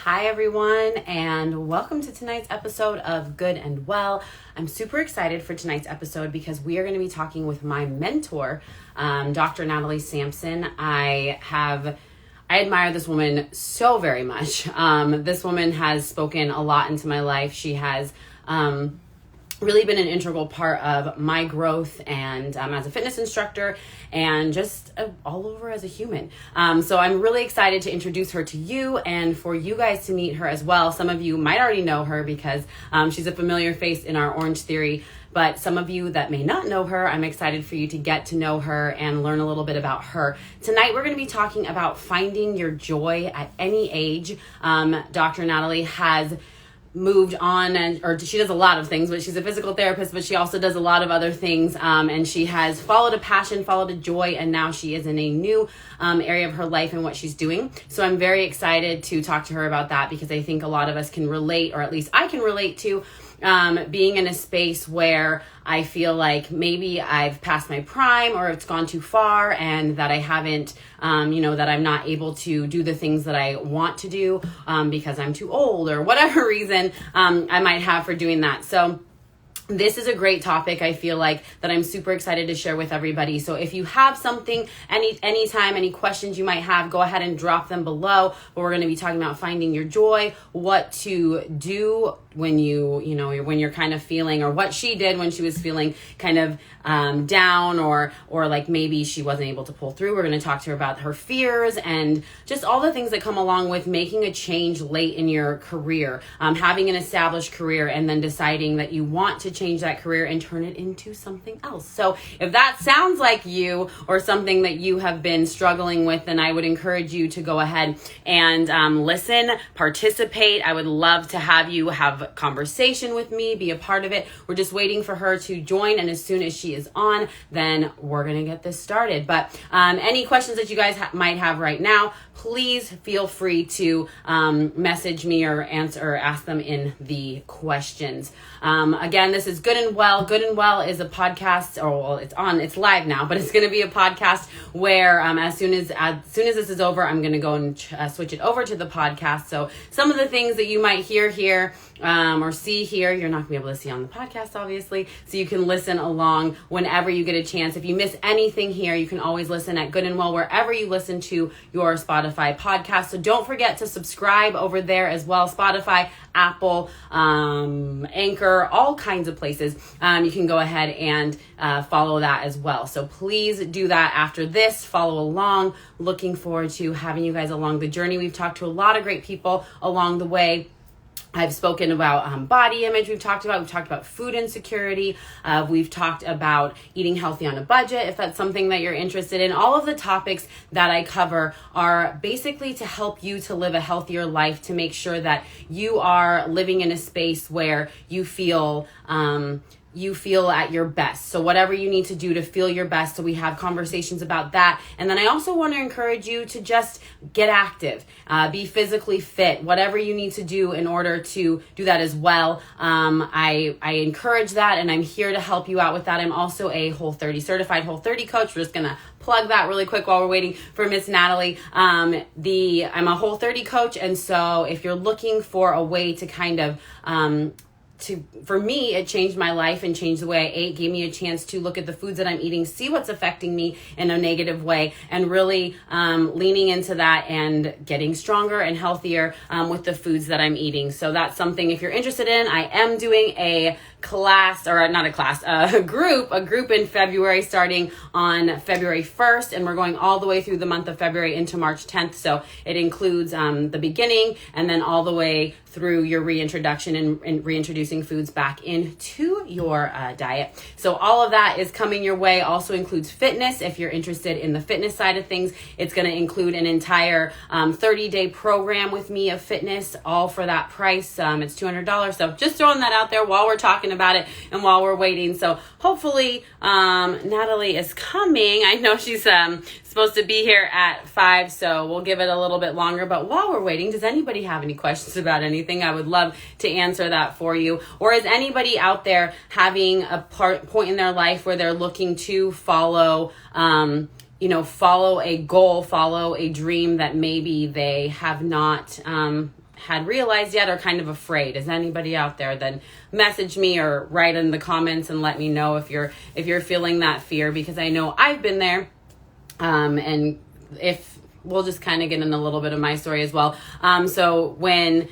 Hi everyone, and welcome to tonight's episode of Good and Well. I'm super excited for tonight's episode because we are going to be talking with my mentor, Dr. Natalie Sampson. I admire this woman so very much. This woman has spoken a lot into my life. She has really been an integral part of my growth and as a fitness instructor and just all over as a human. So I'm really excited to introduce her to you and for you guys to meet her as well. Some of you might already know her because she's a familiar face in our Orange Theory, but some of you that may not know her, I'm excited for you to get to know her and learn a little bit about her. Tonight, we're going to be talking about finding your joy at any age. Dr. Natalie has moved on, or she does a lot of things, but she's a physical therapist, but she also does a lot of other things, and she has followed a passion, followed a joy, and now she is in a new area of her life and what she's doing. So I'm very excited to talk to her about that because I think a lot of us can relate, or at least I can relate to being in a space where I feel like maybe I've passed my prime or it's gone too far and that I haven't, that I'm not able to do the things that I want to do because I'm too old or whatever reason I might have for doing that. So this is a great topic, I feel like, that I'm super excited to share with everybody. So if you have something, anytime, any questions you might have, go ahead and drop them below. But we're going to be talking about finding your joy, what to do when when you're kind of feeling, or what she did when she was feeling kind of down, or like maybe she wasn't able to pull through. We're going to talk to her about her fears and just all the things that come along with making a change late in your career, having an established career and then deciding that you want to change that career and turn it into something else. So if that sounds like you or something that you have been struggling with, then I would encourage you to go ahead and listen, participate. I would love to have you have a conversation with me, be a part of it. We're just waiting for her to join, and as soon as she is on, then we're going to get this started. But any questions that you guys might have right now, please feel free to message me or ask them in the questions. Again, this is Good and Well. Good and Well is a podcast, it's live now, but it's going to be a podcast where as soon as this is over, I'm going to go and switch it over to the podcast. So some of the things that you might hear here or see here, you're not going to be able to see on the podcast, obviously. So you can listen along whenever you get a chance. If you miss anything here, you can always listen at Good and Well wherever you listen to your Spotify podcast. So don't forget to subscribe over there as well. Spotify, Apple, Anchor, all kinds of places. You can go ahead and follow that as well. So please do that after this. Follow along. Looking forward to having you guys along the journey. We've talked to a lot of great people along the way. I've spoken about body image. We've talked about food insecurity. We've talked about eating healthy on a budget, if that's something that you're interested in. All of the topics that I cover are basically to help you to live a healthier life, to make sure that you are living in a space where you feel at your best. So whatever you need to do to feel your best. So we have conversations about that. And then I also want to encourage you to just get active, be physically fit, whatever you need to do in order to do that as well. I encourage that, and I'm here to help you out with that. I'm also a certified Whole30 coach. We're just going to plug that really quick while we're waiting for Miss Natalie. I'm a Whole30 coach. And so if you're looking for a way to kind of, for me, it changed my life and changed the way I ate, gave me a chance to look at the foods that I'm eating, see what's affecting me in a negative way, and really leaning into that and getting stronger and healthier with the foods that I'm eating. So that's something, if you're interested in, I am doing a group in February, starting on February 1st, and we're going all the way through the month of February into March 10th. So it includes the beginning and then all the way through your reintroduction and reintroducing foods back into your diet. So all of that is coming your way. Also includes fitness. If you're interested in the fitness side of things, it's going to include an entire 30-day program with me of fitness, all for that price. It's $200. So just throwing that out there while we're talking about it and while we're waiting. So hopefully Natalie is coming. I know she's supposed to be here at 5, so we'll give it a little bit longer. But while we're waiting, does anybody have any questions about anything? I would love to answer that for you. Or is anybody out there having a point in their life where they're looking to follow follow a goal, follow a dream that maybe they have not had realized yet, or kind of afraid. Is anybody out there? Then message me or write in the comments and let me know if you're feeling that fear, because I know I've been there. And if we'll just kind of get in a little bit of my story as well. So when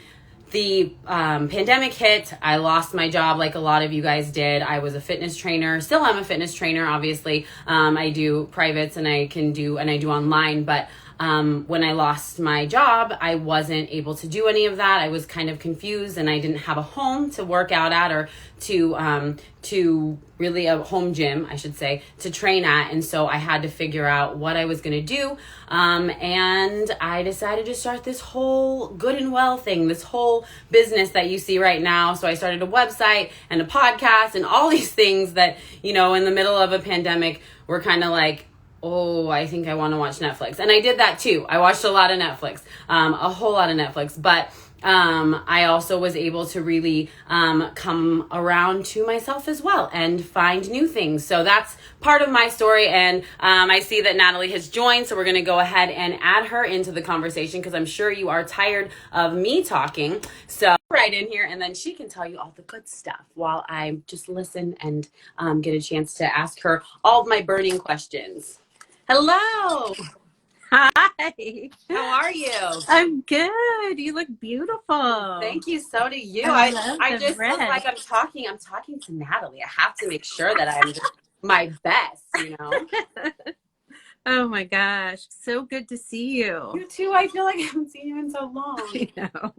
the pandemic hit, I lost my job like a lot of you guys did. I was a fitness trainer. Still am a fitness trainer, obviously. I do privates and I do online, but when I lost my job, I wasn't able to do any of that. I was kind of confused, and I didn't have a home to work out at, or to really a home gym, I should say, to train at. And so I had to figure out what I was going to do. And I decided to start this whole Good and Well thing, this whole business that you see right now. So I started a website and a podcast and all these things that, in the middle of a pandemic, were kind of like, oh, I think I want to watch Netflix. And I did that too. I watched a lot of Netflix, a whole lot of Netflix. But I also was able to really come around to myself as well and find new things. So that's part of my story. And I see that Natalie has joined. So we're going to go ahead and add her into the conversation, because I'm sure you are tired of me talking. So right in here, and then she can tell you all the good stuff while I just listen and get a chance to ask her all of my burning questions. Hello. Hi. How are you? I'm good. You look beautiful. Thank you. So do you. I I just look like I'm talking to Natalie. I have to make sure that I'm just my best, Oh my gosh. So good to see you. You too. I feel like I haven't seen you in so long. I know.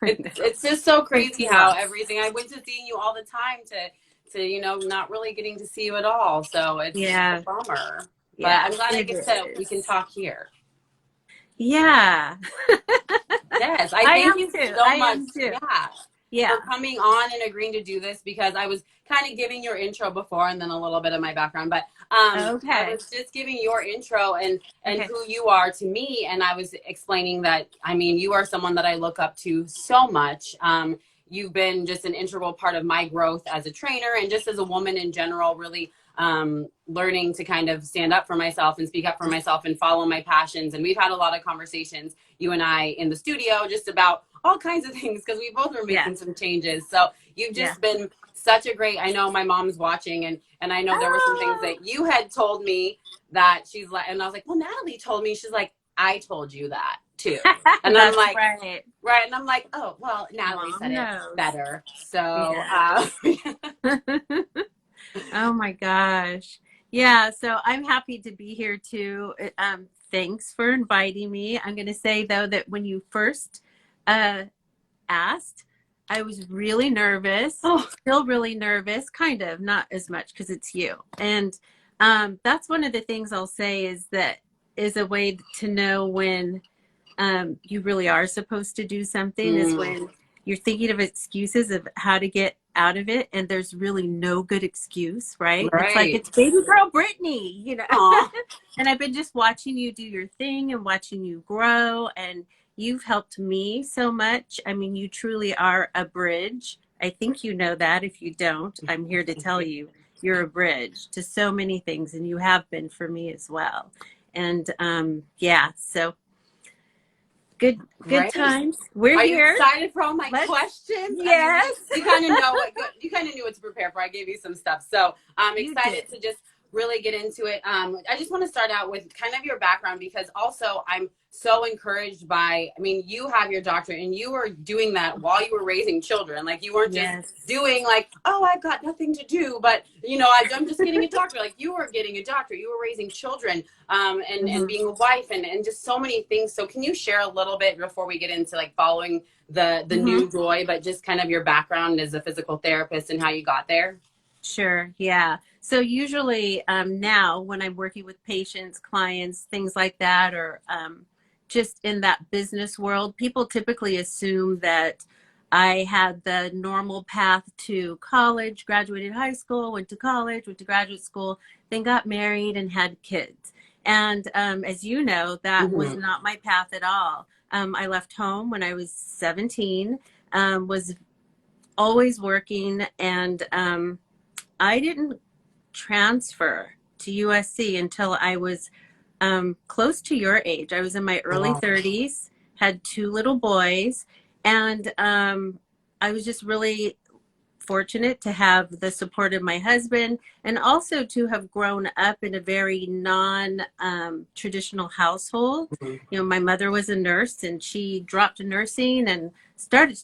It's just so crazy how everything, I went to seeing you all the time to not really getting to see you at all. So it's a bummer. But I'm glad we can talk here. Yeah. Yes, I thank you so much. Yeah. For coming on and agreeing to do this, because I was kind of giving your intro before and then a little bit of my background. But I was just giving your intro and who you are to me. And I was explaining that, you are someone that I look up to so much. You've been just an integral part of my growth as a trainer and just as a woman in general, really learning to kind of stand up for myself and speak up for myself and follow my passions. And we've had a lot of conversations, you and I, in the studio, just about all kinds of things, because we both were making some changes. So you've just been such a great, I know my mom's watching, and I know there were some things that you had told me that she's like, and I was like, well, Natalie told me. She's like, I told you that too. And I'm like, right. And I'm like, oh, well, Natalie said it better. So, oh my gosh. Yeah. So I'm happy to be here too. Thanks for inviting me. I'm going to say though, that when you first asked, I was really nervous, still really nervous, kind of, not as much because it's you. And that's one of the things I'll say is that is a way to know when you really are supposed to do something is when you're thinking of excuses of how to get out of it, and there's really no good excuse, right? It's like it's baby girl Brittany, And I've been just watching you do your thing and watching you grow, and you've helped me so much. You truly are a bridge. I think you know that. If you don't, I'm here to tell you you're a bridge to so many things, and you have been for me as well. And so good times. We're here. Are you excited for all my questions? Yes. You kind of know you kind of knew what to prepare for. I gave you some stuff, so I'm excited to just really get into it. I just want to start out with kind of your background, because also I'm so encouraged by, you have your doctorate and you were doing that while you were raising children. Like you weren't just doing like, oh, I've got nothing to do, but I'm just getting a doctorate. Like you were getting a doctorate, you were raising children, and being a wife and just so many things. So can you share a little bit before we get into like following the new joy, but just kind of your background as a physical therapist and how you got there? Sure. Yeah. So usually now when I'm working with patients, clients, things like that, or just in that business world, people typically assume that I had the normal path to college, graduated high school, went to college, went to graduate school, then got married and had kids. And as you know, that was not my path at all. I left home when I was 17, was always working, and I didn't transfer to USC until I was close to your age. I was in my early 30s, had 2 little boys, and I was just really fortunate to have the support of my husband, and also to have grown up in a very non-traditional household. Mhm. My mother was a nurse, and she dropped nursing and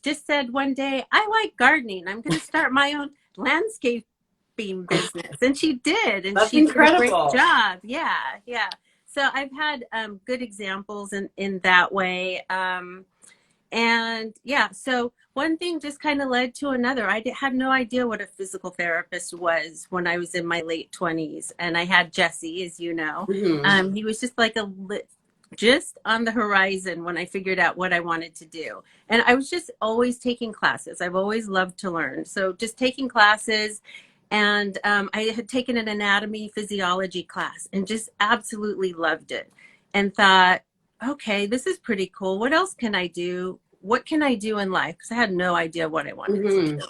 just said one day, I like gardening. I'm going to start my own landscaping business. And she did, and That's she did a great incredible. job. Yeah, yeah. So I've had good examples in that way. And yeah, so one thing just kind of led to another. Had no idea what a physical therapist was when I was in my late 20s. And I had Jesse, as you know. Mhm. He was just like just on the horizon when I figured out what I wanted to do. And I was just always taking classes. I've always loved to learn. So just taking classes. And I had taken an anatomy physiology class and just absolutely loved it, and thought, okay, this is pretty cool. What else can I do? What can I do in life? Because I had no idea what I wanted to Mhm. do.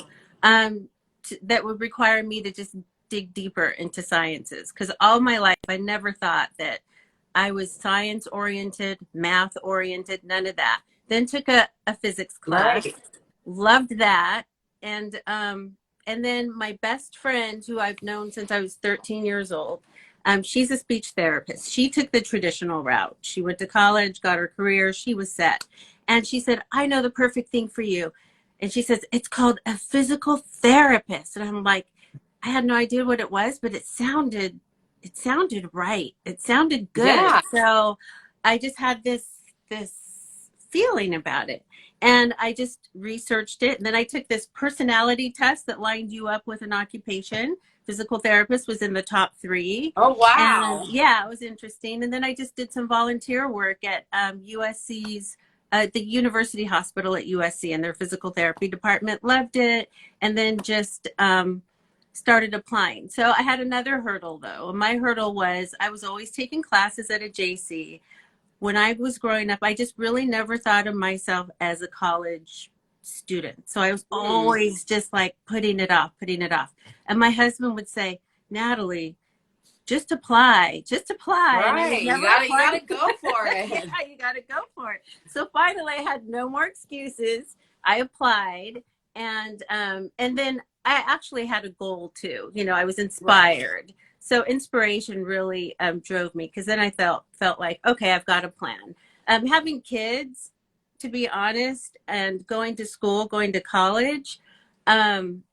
That would require me to just dig deeper into sciences. Because all my life, I never thought that I was science oriented, math oriented, none of that. Then took a physics class, Right. loved that. And then my best friend, who I've known since I was 13 years old, she's a speech therapist. She took the traditional route. She went to college, got her career, she was set. And she said, I know the perfect thing for you. And she says, it's called a physical therapist. And I'm like, I had no idea what it was, but it sounded right. It sounded good. Yeah. So I just had this feeling about it. And I just researched it. And then I took this personality test that lined you up with an occupation. Physical therapist was in the top 3. Oh, And wow. yeah, it was interesting. And then I just did some volunteer work at USC's, the University Hospital at USC, and their physical therapy department. Loved it. And then just started applying. So I had another hurdle, though. My hurdle was I was always taking classes at a JC. When I was growing up, I just really never thought of myself as a college student. So I was Mhm. always just like putting it off, putting it off. And my husband would say, Natalie, just apply, just apply. And I would Right. You never gotta you apply. gotta go for Yeah, it. you got to go for it. So finally, I had no more excuses. I applied, and then I actually had a goal too. I was Right. inspired. So inspiration really drove me, because then I felt like, okay, I've got a plan. Having kids, to be honest, and going to school, going to college, um,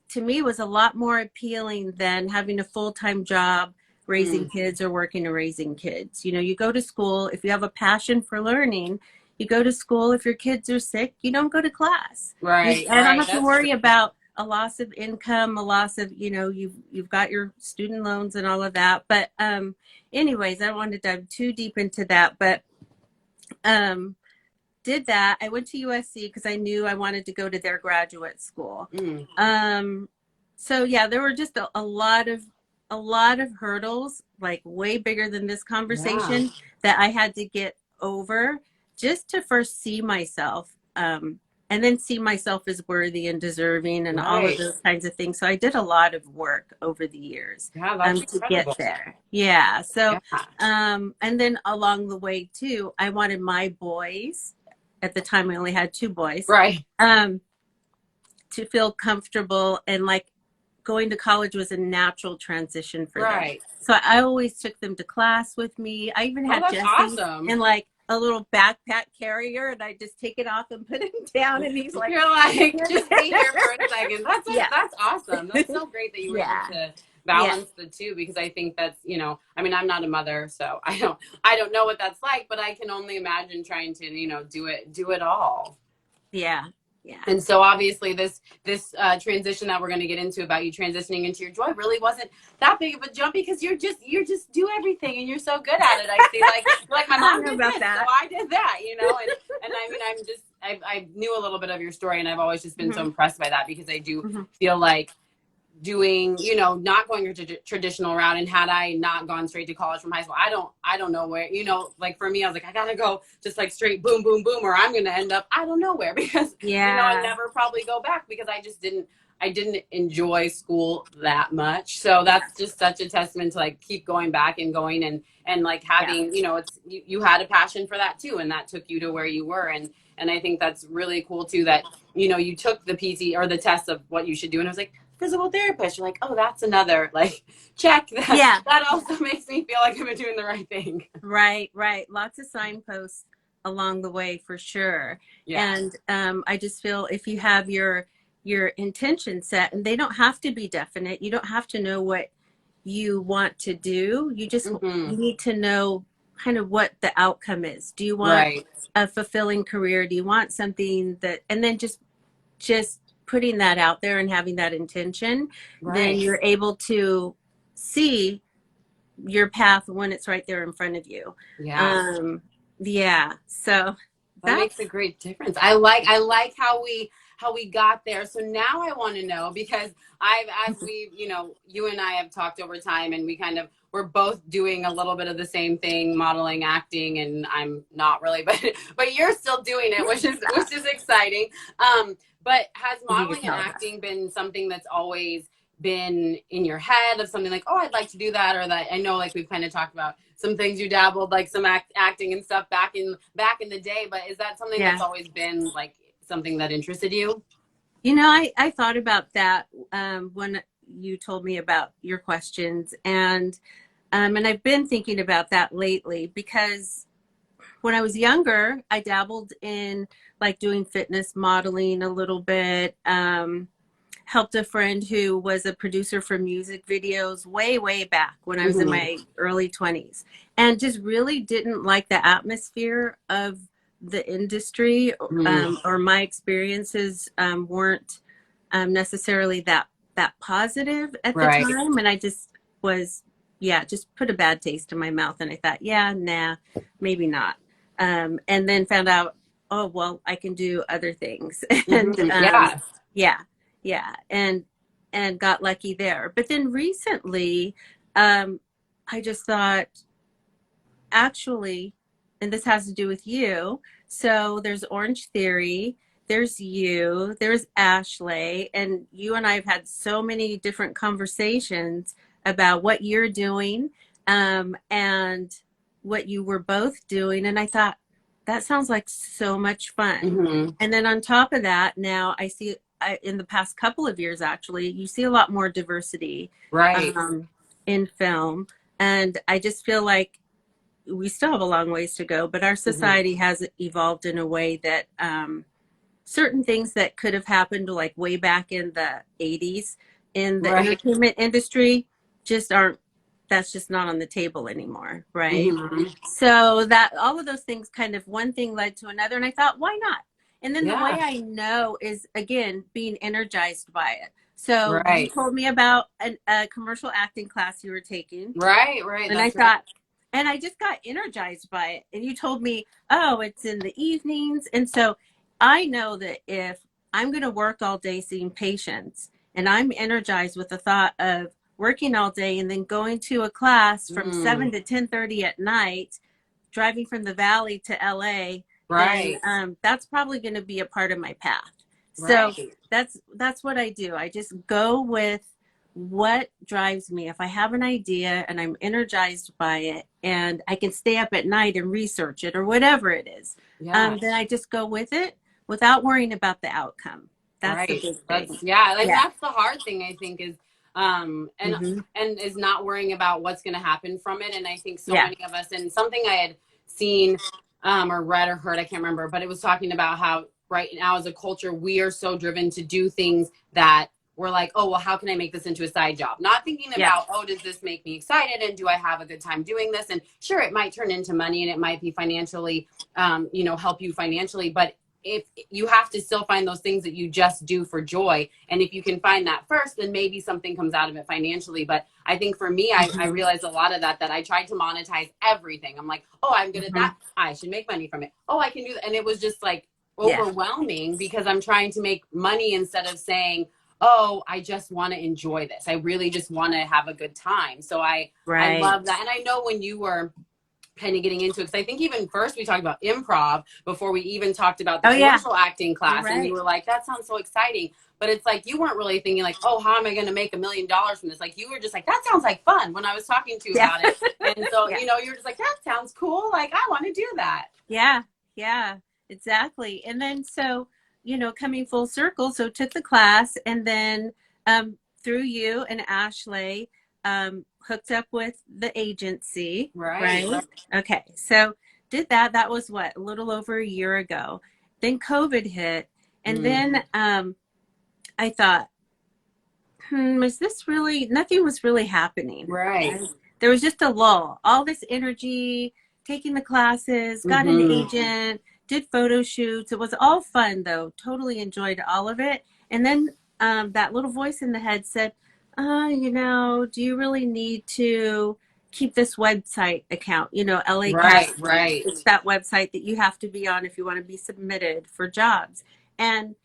to me was a lot more appealing than having a full-time job raising Mm. kids or working or raising kids. You go to school if you have a passion for learning. You go to school. If your kids are sick, you don't go to class. Right. I don't Right. have to That's true. worry about a loss of income, a loss of, you've got your student loans and all of that. But anyways, I don't want to dive too deep into that, but um did that. I went to USC because I knew I wanted to go to their graduate school. Mm. Um, so yeah, there were just a lot of hurdles, like way bigger than this Yeah. conversation, that I had to get over, just to first see myself, and then see myself as worthy and deserving and all of Right. those kinds of things. So I did a lot of work over the years Yeah, that's to get incredible. there. Yeah. So Yeah. and then along the way too, I wanted my boys, at the time I only had 2 boys, Right. um, to feel comfortable, and like going to college was a natural transition for them. Right. So I always took them to class with me. I even Oh, had that's Jesse awesome. in like a little backpack carrier, and I just take it off and put him down, and he's like, You're like, just be here for a second. yeah, That's awesome. That's so great that you were able yeah, to yeah, balance the two, because I think that's, I mean, I'm not a mother, so I don't know what that's like, but I can only imagine trying to, do it all. yeah, yeah, And so obviously this transition that we're going to get into about you transitioning into your joy really wasn't that big of a jump, because you're just do everything and you're so good at it. I see, like my I mom don't know did about this, so that. I did that, and I mean, I knew a little bit of your story, and I've always just been so Mm-hmm, impressed by that, because I do mm-hmm, feel like doing, not going your traditional route. And had I not gone straight to college from high school, I don't know where, like for me, I was like, I gotta go just like straight boom, boom, boom, or I'm going to end up, I don't know where, because, and yeah, never probably go back, because I just didn't, I didn't enjoy school that much. So that's just such a testament to like keep going back and going and like having, you know, it's you had a passion for that too, and that took you to where you were. And I think that's really cool too, that, you know, you took the PT or the test of what you should do, and it was like physical therapist. You're like, oh, that's another like check. That also makes me feel like I've been doing the right thing. Right. Lots of signposts along the way for sure. And I just feel if you have your intention set, and they don't have to be definite, you don't have to know what you want to do. You just you need to know kind of what the outcome is. Do you want a fulfilling career? Do you want something that, and then just putting that out there and having that intention, then you're able to see your path when it's right there in front of you. So that makes a great difference. I like how we got there. So now I want to know, because as we, you know, you and I have talked over time, and we're both doing a little bit of the same thing, modeling, acting, and I'm not really, but you're still doing it, which is exciting. But has modeling and acting been something that's always been in your head, of something like, oh, I'd like to do that, or that I know like we've kind of talked about some things you dabbled, like some acting and stuff back in the day, but is that something that's always been like something that interested you? You know, I thought about that when you told me about your questions, and I've been thinking about that lately, because when I was younger, I dabbled in like doing fitness modeling a little bit, helped a friend who was a producer for music videos way back when I was in my early 20s, and just really didn't like the atmosphere of the industry, or my experiences weren't necessarily that positive at the time, and I just was just put a bad taste in my mouth, and I thought, nah, maybe not, and then found out, oh well, I can do other things. And and got lucky there. But then recently, I just thought, actually, and this has to do with you. So there's Orange Theory, there's you, there's Ashley, and you and I have had so many different conversations about what you're doing, and what you were both doing. And I thought, that sounds like so much fun. And then on top of that, now I see, in the past couple of years, actually, you see a lot more diversity in film. And I just feel like we still have a long ways to go, but our society has evolved in a way that certain things that could have happened like way back in the 80s in the entertainment industry just aren't, that's just not on the table anymore, right? So that all of those things, kind of one thing led to another, and I thought, why not? And then the way I know is, again, being energized by it. So you told me about a commercial acting class you were taking. And I thought, and I just got energized by it. And you told me, oh, it's in the evenings. And so I know that if I'm going to work all day seeing patients, and I'm energized with the thought of working all day and then going to a class from 7 to 10:30 at night, driving from the Valley to LA, then that's probably going to be a part of my path. So that's what I do. I just go with what drives me. If I have an idea and I'm energized by it, and I can stay up at night and research it or whatever it is, then I just go with it without worrying about the outcome. That's the big thing. That's the hard thing, I think, is and is not worrying about what's going to happen from it. And I think so many of us, and something I had seen or read or heard, I can't remember, but it was talking about how right now as a culture, we are so driven to do things that we're like, oh, well, how can I make this into a side job? Not thinking about, oh, does this make me excited? And do I have a good time doing this? And sure, it might turn into money, and it might be financially, help you financially. But if you have to still find those things that you just do for joy. And if you can find that first, then maybe something comes out of it financially. But I think for me, I realized a lot of that I tried to monetize everything. I'm like, oh, I'm good at that. I should make money from it. Oh, I can do that. And it was just like overwhelming because I'm trying to make money instead of saying, oh, I just want to enjoy this. I really just want to have a good time. So I love that. And I know when you were kind of getting into it. Because I think even first we talked about improv before we even talked about the Oh yeah, commercial acting class. you're And right. you were like, that sounds so exciting. But it's like, you weren't really thinking like, oh, how am I going to make $1 million from this? Like, you were just like, that sounds like fun when I was talking to you Yeah. about it. And so, Yeah. you know, you're just like, that sounds cool. Like, I want to do that. Yeah. Yeah. Exactly. And then so, you know, coming full circle, so took the class and then through you and Ashley hooked up with the agency, Right. right? Okay. So did that. That was what, a little over a year ago. Then COVID hit. And then I thought, is this really, nothing was really happening. Right. There was just a lull. All this energy, taking the classes, got an agent, did photo shoots. It was all fun though. Totally enjoyed all of it. And then that little voice in the head said, you know, do you really need to keep this website account? You know, LA Right. Cast. Right. It's that website that you have to be on if you want to be submitted for jobs. And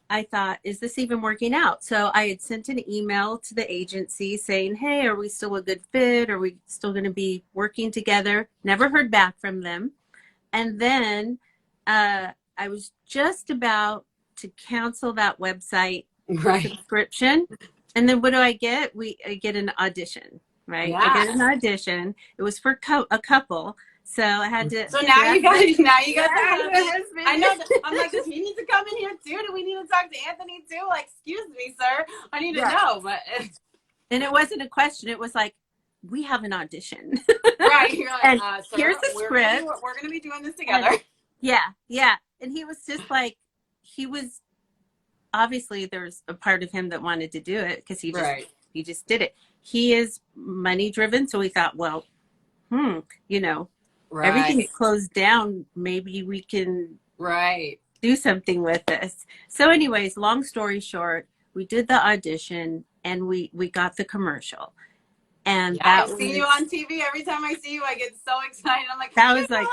I thought, is this even working out? So I had sent an email to the agency saying, hey, are we still a good fit? Are we still going to be working together? Never heard back from them. And then I was just about to cancel that website subscription. And then what do I get? I get an audition, right? Yeah. I get an audition. It was for a couple. So I had to. So now you got that. Husband. I know. I'm like, does he need to come in here too? Do we need to talk to Anthony too? Like, excuse me, sir. I need to know. But and it wasn't a question. It was like, we have an audition. Right. You're like, and sir, here's the script. We're going to be doing this together. And, yeah. And he was just like, he was obviously there's a part of him that wanted to do it because he just did it. He is money driven, so we thought, well, you know. Right. Everything's closed down. Maybe we can do something with this. So anyways, long story short, we did the audition and we got the commercial. And I see you on TV. Every time I see you, I get so excited. I'm like, that was like,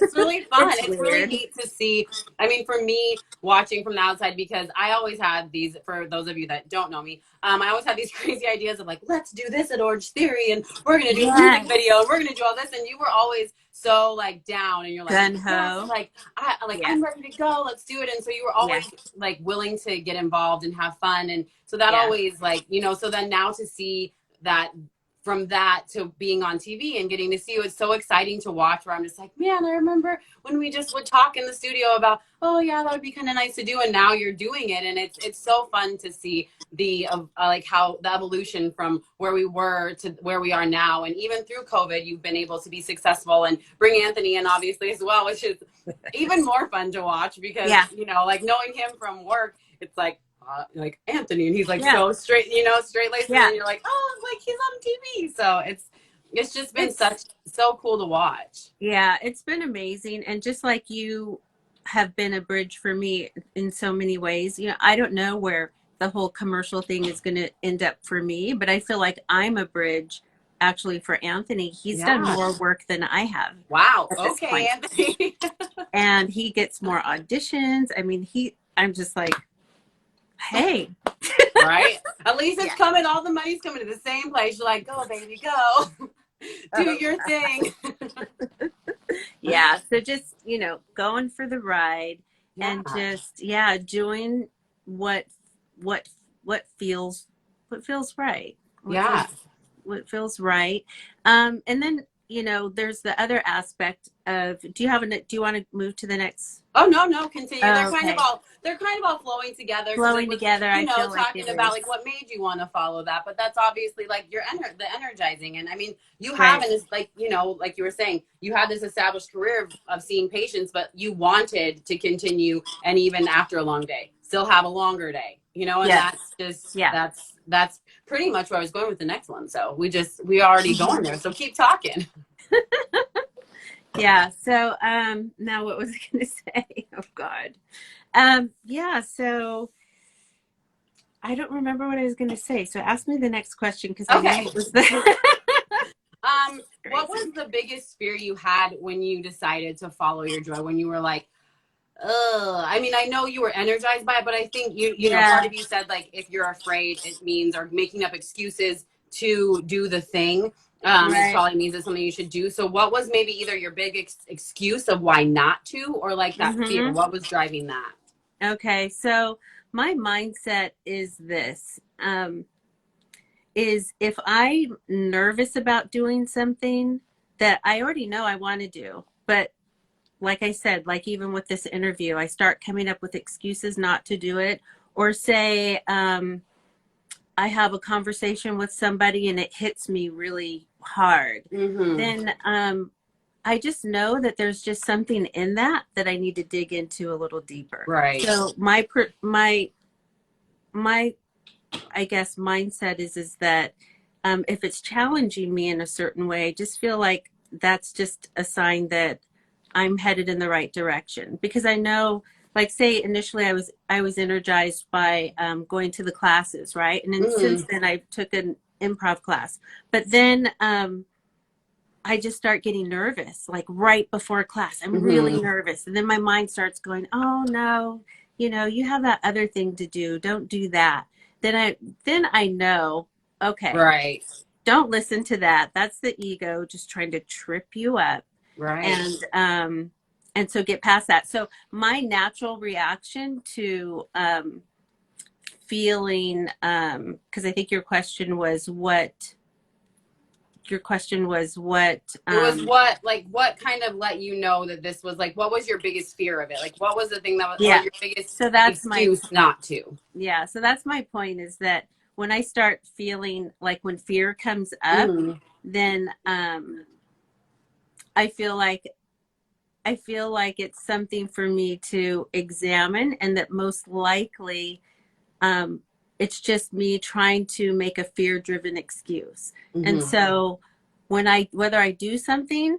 it's really fun. It's really neat to see. I mean, for me, watching from the outside, because I always had these, for those of you that don't know me, I always had these crazy ideas of like, let's do this at Orange Theory, and we're going to do a music video, and we're going to do all this. And you were always so like down, and you're like, yes, I'm ready to go. Let's do it. And so you were always like willing to get involved and have fun. And so that always like, you know, so then now to see that, from that to being on TV and getting to see you, it's so exciting to watch, where I'm just like, man, I remember when we just would talk in the studio about, oh yeah, that would be kind of nice to do. And now you're doing it. And it's so fun to see the, like how the evolution from where we were to where we are now. And even through COVID, you've been able to be successful and bring Anthony in obviously as well, which is even more fun to watch because, you know, like knowing him from work, it's like Anthony, and he's like so straight, you know, straight laced, and you're like, oh, like he's on TV. So it's just been so cool to watch. Yeah, it's been amazing. And just like you have been a bridge for me in so many ways, you know, I don't know where the whole commercial thing is going to end up for me, but I feel like I'm a bridge actually for Anthony. He's done more work than I have. Wow. Okay, Anthony. And he gets more auditions. I mean, I'm just like, hey. Right? At least it's coming, all the money's coming to the same place. You're like, go baby, go. Do your thing. So just, you know, going for the ride and just doing what feels right. What feels right. And then, you know, there's the other aspect of, do you want to move to the next? Oh, no, continue. They're kind of all flowing together. You know, talking about like what made you want to follow that, but that's obviously like the energizing. And I mean, you have this, like, you know, like you were saying, you had this established career of seeing patients, but you wanted to continue, and even after a long day, still have a longer day, you know, and that's just, that's pretty much where I was going with the next one. So we already going there. So keep talking. So now what was I going to say? Oh God. So I don't remember what I was going to say. So ask me the next question, because I know it was what was the biggest fear you had when you decided to follow your joy? When you were like, I mean, I know you were energized by it, but I think you know, part of you said like, if you're afraid, it means, or making up excuses to do the thing. It Right. probably means it's something you should do. So what was maybe either your big excuse of why not to, or like that fear? Mm-hmm. What was driving that? Okay. So my mindset is this. Is if I'm nervous about doing something that I already know I want to do, but like I said, like even with this interview, I start coming up with excuses not to do it, or say I have a conversation with somebody and it hits me really hard, Mm-hmm. then I just know that there's just something in that that I need to dig into a little deeper. Right. So my I guess mindset is that if it's challenging me in a certain way, I just feel like that's just a sign that I'm headed in the right direction, because I know, like say initially I was energized by going to the classes, right? And then since Mm-hmm. then I took an improv class, but then I just start getting nervous, like right before class. I'm really Mm-hmm. nervous. And then my mind starts going, oh no, you have that other thing to do. Don't do that. Then I know, okay, Right. don't listen to that. That's the ego just trying to trip you up. Right. And so get past that. So my natural reaction to feeling, because I think your question was what It was what kind of let you know that this was like, what was your biggest fear of it? Like, what was the thing that was, or yeah. your biggest So that's my excuse not to? Yeah, so that's my point, is that when I start feeling like when fear comes up, Mm-hmm. then I feel like it's something for me to examine, and that most likely um, it's just me trying to make a fear-driven excuse. And Mm-hmm. so whether I do something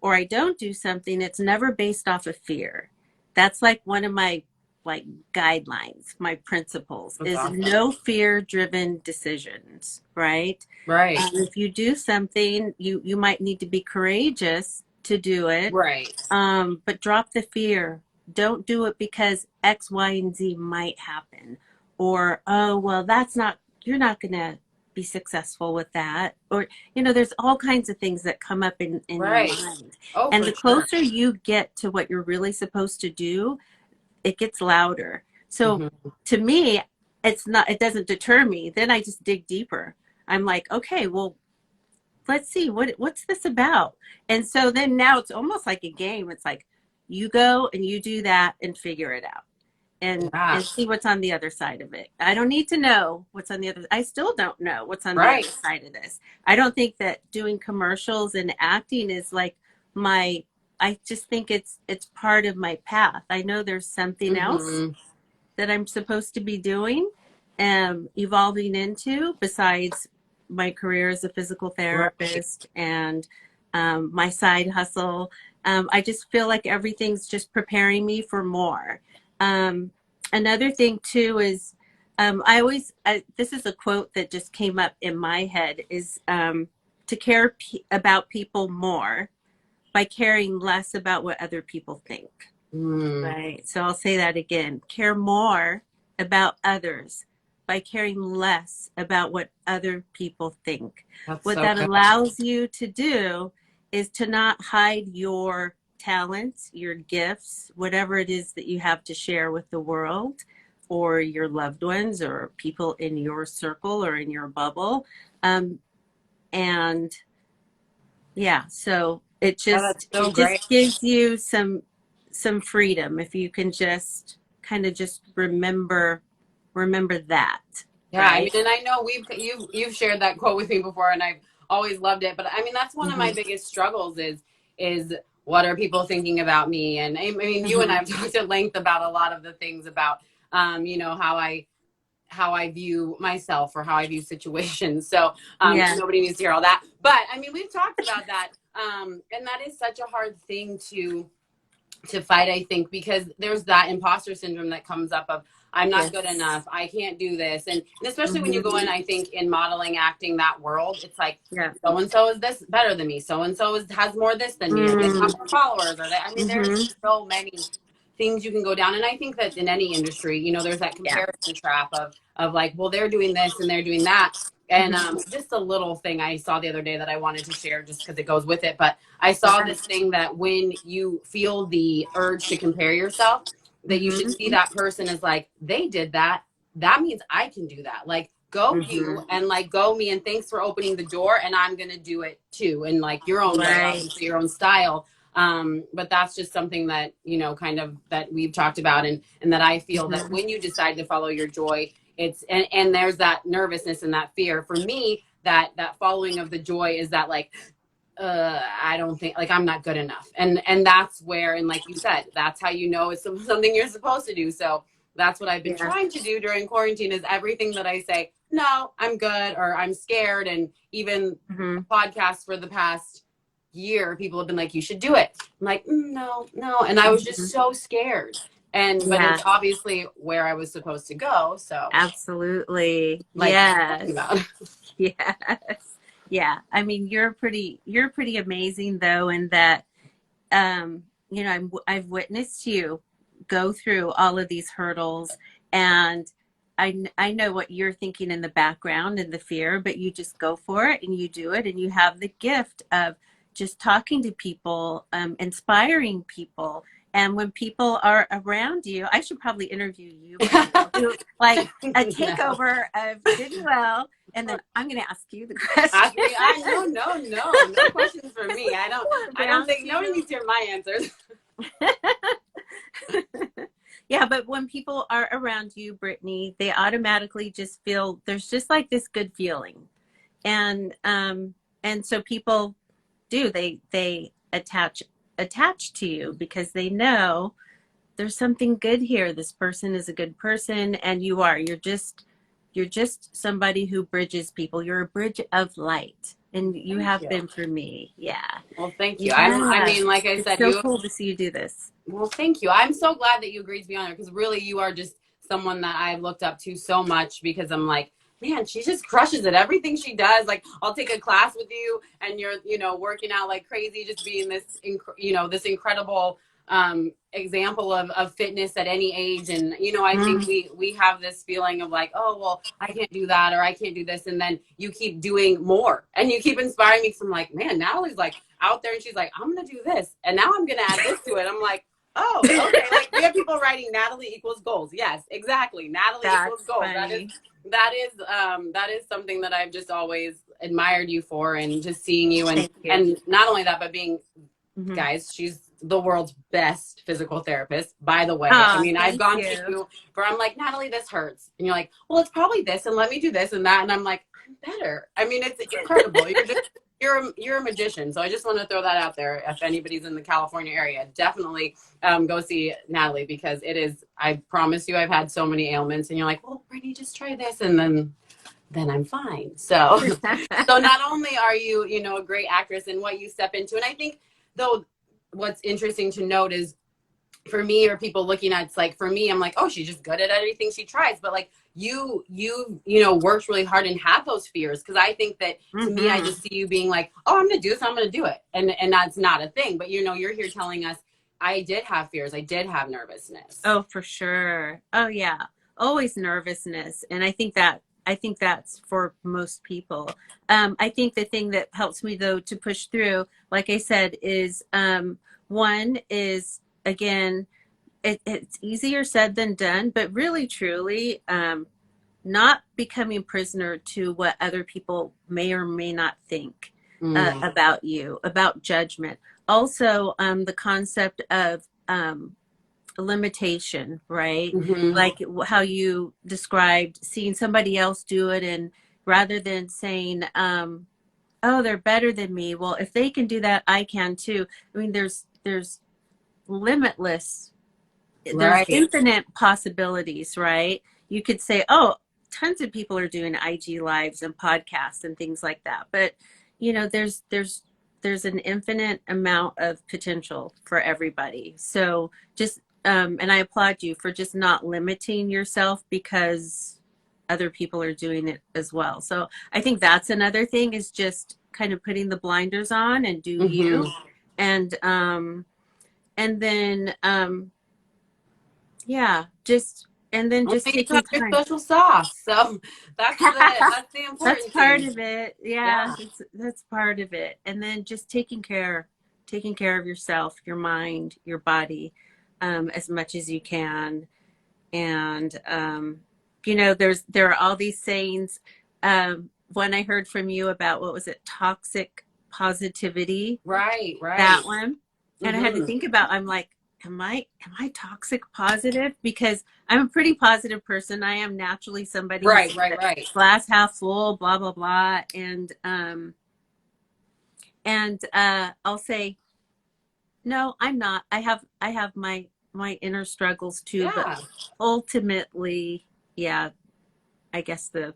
or I don't do something, it's never based off of fear. That's like one of my like guidelines, my principles That's is awesome. no fear driven decisions, right? Right. If you do something, you might need to be courageous to do it, Right. but drop the fear. Don't do it because X, Y, and Z might happen. Or, oh, well, you're not going to be successful with that. Or, there's all kinds of things that come up in your Right. mind. Oh, And for the sure. closer you get to what you're really supposed to do, it gets louder. So Mm-hmm. to me, it doesn't deter me. Then I just dig deeper. I'm like, okay, well, let's see what's this about. And so then now it's almost like a game. It's like you go and you do that and figure it out, and Yeah. see what's on the other side of it. I don't need to know what's on the other. I still don't know what's on the other Right. side of this. I don't think that doing commercials and acting is like my I just think it's part of my path. I know there's something else Mm-hmm. that I'm supposed to be doing, evolving into, besides my career as a physical Right. therapist and my side hustle. I just feel like everything's just preparing me for more. Um, Another thing too is this is a quote that just came up in my head, is to care about people more by caring less about what other people think. Mm. Right. So I'll say that again. Care more about others by caring less about what other people think. That's What so that good. allows you to do is to not hide your talents, your gifts, whatever it is that you have to share with the world or your loved ones or people in your circle or in your bubble. And yeah, so it Yeah, that's just so it great. just gives you some freedom if you can just kind of just remember that, Yeah, I mean, right? and I know you've shared that quote with me before, and I've always loved it. But I mean, that's one of my Hmm. biggest struggles is what are people thinking about me? And I mean, you and I Hmm. have talked at length about a lot of the things about how I view myself or how I view situations. So Yeah. nobody needs to hear all that. But I mean, we've talked about that, and that is such a hard thing to fight, I think, because there's that imposter syndrome that comes up of I'm not good Yes. enough, I can't do this. And especially when you go Hmm. in, I think in modeling, acting, that world, it's like Yeah. so and so is this better than me, so and so has more this than me, or they Mm. have more followers, or they, I mean, there's Hmm. so many things you can go down. And I think that in any industry, there's that Yeah. comparison trap of like, well, they're doing this and they're doing that. And just a little thing I saw the other day that I wanted to share just because it goes with it. But I saw this thing that when you feel the urge to compare yourself, that you should see that person as like, they did that. That means I can do that. Like, go you and like go me. And thanks for opening the door. And I'm going to do it too. And like your own way, obviously your own style. But that's just something that, you know, kind of that we've talked about and that I feel that when you decide to follow your joy, it's and there's that nervousness and that fear. For me, that following of the joy is that like, I don't think like I'm not good enough. And that's where, and like you said, that's how you know it's something you're supposed to do. So that's what I've been trying to do during quarantine is everything that I say, no, I'm good, or I'm scared. And even podcasts for the past year, people have been like, you should do it. I'm like, no. And I was just so scared. And but it's obviously where I was supposed to go. So absolutely. like, Yes. Yes. Yeah. I mean, you're pretty amazing though, in that you know, I've witnessed you go through all of these hurdles, and I know what you're thinking in the background and the fear, but you just go for it and you do it, and you have the gift of just talking to people, inspiring people. And when people are around you, I should probably interview you, do like a takeover of Did Well, and then I'm going to ask you the question. No questions for me. I don't think nobody needs to hear my answers. Yeah, but when people are around you, Brittany, they automatically just feel there's just like this good feeling, and so people do they attach to you because they know there's something good here. This person is a good person, and you're just somebody who bridges people. You're a bridge of light, and you have been for me. Yeah. Well, thank you. Yeah. I mean, like I said, it's so cool to see you do this. Well, thank you. I'm so glad that you agreed to be on there because really you are just someone that I've looked up to so much because I'm like, man, she just crushes it. Everything she does, like I'll take a class with you and you're, you know, working out like crazy, just being this, you know, this incredible example of fitness at any age. And, you know, I think we have this feeling of like, oh, well, I can't do that or I can't do this. And then you keep doing more and you keep inspiring me. From like, man, Natalie's like out there and she's like, I'm going to do this. And now I'm going to add this to it. I'm like, oh, okay. Like we have people writing Natalie equals goals. Yes, exactly. Natalie equals goals. Funny. That is something that I've just always admired you for, and just seeing you and not only that, but being guys, she's the world's best physical therapist, by the way. I mean, I've gone to you where I'm like, Natalie, this hurts. And you're like, well, it's probably this, and let me do this and that. And I'm like, I'm better. I mean, it's incredible. You're a magician. So I just want to throw that out there. If anybody's in the California area, definitely go see Natalie, because it is, I promise you, I've had so many ailments and you're like, well, Brittany, just try this. And then I'm fine. So, so not only are you, you know, a great actress in what you step into, and I think though, what's interesting to note is for me, or people looking at, it's like, for me, I'm like, oh, she's just good at everything she tries. But like you know, worked really hard and had those fears. Cause I think that to me, I just see you being like, oh, I'm going to do this. I'm going to do it. And that's not a thing, but you know, you're here telling us I did have fears. I did have nervousness. Oh, for sure. Oh yeah. Always nervousness. And I think that's for most people. I think the thing that helps me though to push through, like I said, is one is, again, it's easier said than done, but really truly not becoming prisoner to what other people may or may not think about you, about judgment. Also, the concept of limitation, right? Like how you described seeing somebody else do it, and rather than saying, oh, they're better than me, well, if they can do that, I can too. I mean, there's limitless, there's infinite possibilities, right? You could say, oh, tons of people are doing IG lives and podcasts and things like that, but you know, there's an infinite amount of potential for everybody. So just and I applaud you for just not limiting yourself because other people are doing it as well. So I think that's another thing, is just kind of putting the blinders on and do you. And then yeah, just and then Well, just you taking have your time. social sauce. So that's the That's important part thing. of it. Yeah, Yeah. that's part of it. And then just taking care of yourself, your mind, your body, as much as you can. And there are all these sayings. When I heard from you about, what was it, toxic positivity, Right, that right. one, and I had to Mm-hmm. think about, I'm like, am I toxic positive? Because I'm a pretty positive person. I am naturally somebody who Right, sees right, the right. glass half full, blah blah blah. And I'll say, no, I'm not. I have my inner struggles too, but Yeah. ultimately, yeah, I guess the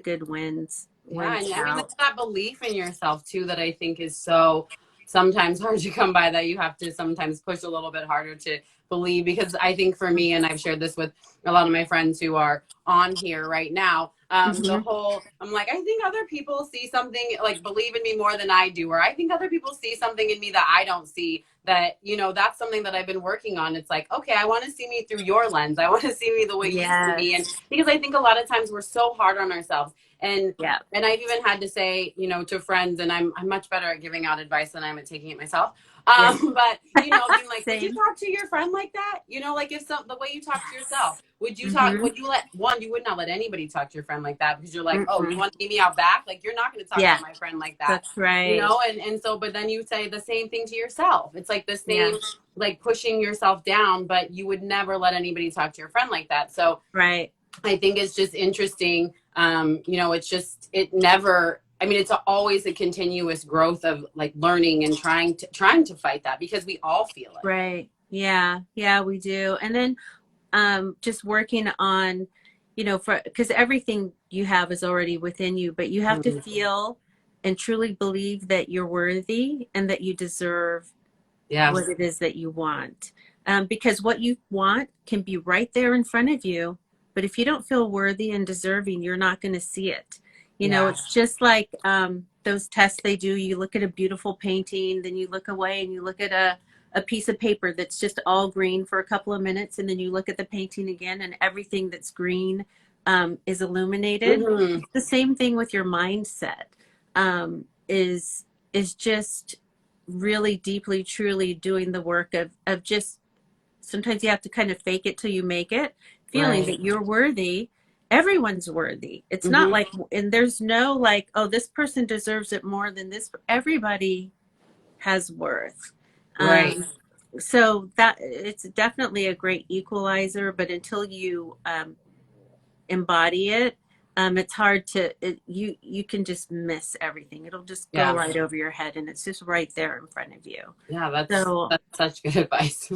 good Yeah, wins and I mean out. it's that belief in yourself too that I think is so sometimes hard to come by, that you have to sometimes push a little bit harder to believe. Because I think for me, and I've shared this with a lot of my friends who are on here right now, the Hmm. whole I'm like, I think other people see something, like, believe in me more than I do, or I think other people see something in me that I don't see. That, that's something that I've been working on. It's like, okay, I want to see me through your lens. I want to see me the way you see me. And Yes. because I think a lot of times we're so hard on ourselves. And Yeah. and I've even had to say, to friends, and I'm much better at giving out advice than I am at taking it myself. Yeah. But being like, would you Same. talk to your friend like that? Like, if the way you talk to yourself, Yes. would you talk? Mm-hmm. Would you let one? You would not let anybody talk to your friend like that, because you're like, oh, you Mm-mm. want to leave me out back? Like, you're not going to talk Yeah, to my friend like that, that's right. And so, but then you say the same thing to yourself. It's like the Yeah, same, like pushing yourself down, but you would never let anybody talk to your friend like that. So right. I think it's just interesting. It's just, it never, I mean, it's always a continuous growth of like learning and trying to fight that, because we all feel it. Right. Yeah. Yeah, we do. And then just working on, for because everything you have is already within you, but you have to Mhm. feel and truly believe that you're worthy and that you deserve Yeah. what it is that you want. Because what you want can be right there in front of you, but if you don't feel worthy and deserving, you're not going to see it. Yeah. It's just like those tests they do. You look at a beautiful painting, then you look away and you look at a piece of paper that's just all green for a couple of minutes, and then you look at the painting again, and everything that's green is illuminated. Hmm. It's the same thing with your mindset. Is just really deeply, truly doing the work of just, sometimes you have to kind of fake it till you make it, feeling Right. that you're worthy. Everyone's worthy. It's not Hmm. like, and there's no like, oh, this person deserves it more than this. Everybody has worth. Right. So that it's definitely a great equalizer, but until you embody it, it's hard to you can just miss everything. It'll just go Yeah. right over your head, and it's just right there in front of you. Yeah. That's So that's such good advice.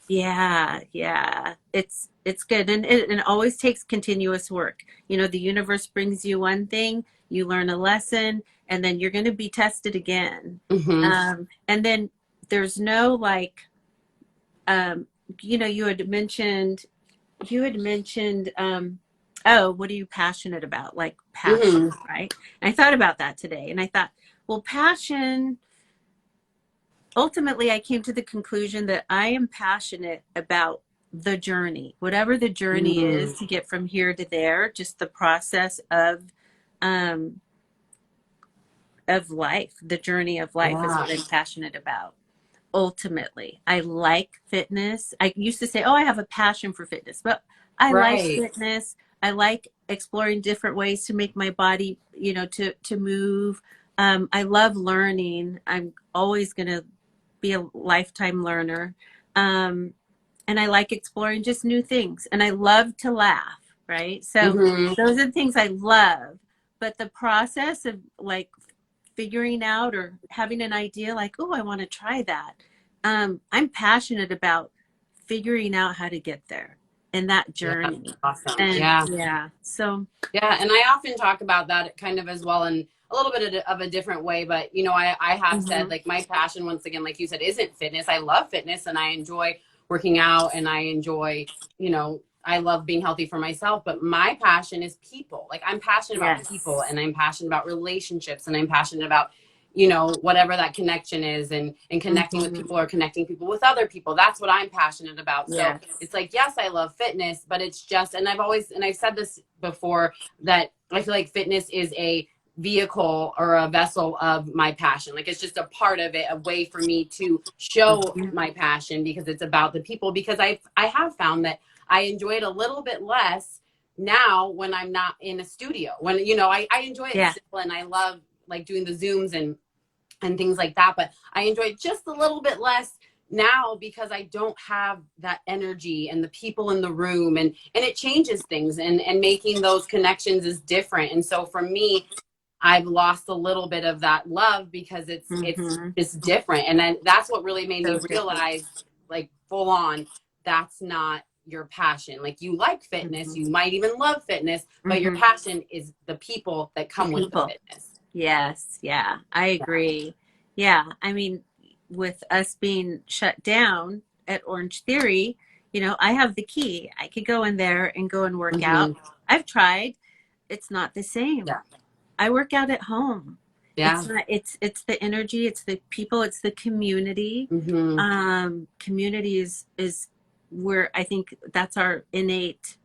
yeah, yeah, it's good, and it always takes continuous work. The universe brings you one thing, you learn a lesson, and then you're going to be tested again. Hmm. And then there's no like, um, you had mentioned oh, what are you passionate about? Like passion, Hmm. right? And I thought about that today, and I thought, well, passion, ultimately I came to the conclusion that I am passionate about the journey, whatever the journey Hmm. is to get from here to there, just the process um of life, the journey of life is Yeah. what I'm passionate about. Ultimately, I like fitness. I used to say, oh, I have a passion for fitness, but I like Right. fitness. I like exploring different ways to make my body, to move. I love learning. I'm always going to be a lifetime learner. Um, and I like exploring just new things. And I love to laugh, right? So Hmm. those are the things I love. But the process of like figuring out or having an idea, like, oh, I want to try that. I'm passionate about figuring out how to get there and that Yeah. journey. Awesome. And Yeah. yeah, so Yeah, and I often talk about that kind of as well in a little bit of a different way. But I have said, mhm, like, my passion, once again, like you said, isn't fitness. I love fitness and I enjoy working out, and I enjoy, I love being healthy for myself. But my passion is people. Like, I'm passionate about people, yes, and I'm passionate about relationships, and I'm passionate about, you know, whatever that connection is, and connecting with people or connecting people with other people. That's what I'm passionate about. So Yes. it's like, yes, I love fitness, but it's just, and I've said this before, that I feel like fitness is a vehicle or a vessel of my passion. Like, it's just a part of it, a way for me to show my passion, because it's about the people. Because I have found that I enjoy it a little bit less now when I'm not in a studio. When, you know, I enjoy it still, and I love like doing the Zooms and things like that, but I enjoy it just a little bit less now, because I don't have that energy and the people in the room, and it changes things, and making those connections is different. And so for me, I've lost a little bit of that love, because it's just different. And then that's what really made me realize, like, full on, that's not your passion. Like, you like fitness, you might even love fitness, but your passion is the people that come with the fitness. Yes. Yeah, I agree. Yeah. I mean, with us being shut down at Orange Theory, you know, I have the key. I could go in there and go and work out. I've tried. It's not the same. Yeah. I work out at home. Yeah. It's the energy, it's the people, it's the community. Community is where I think that's our innate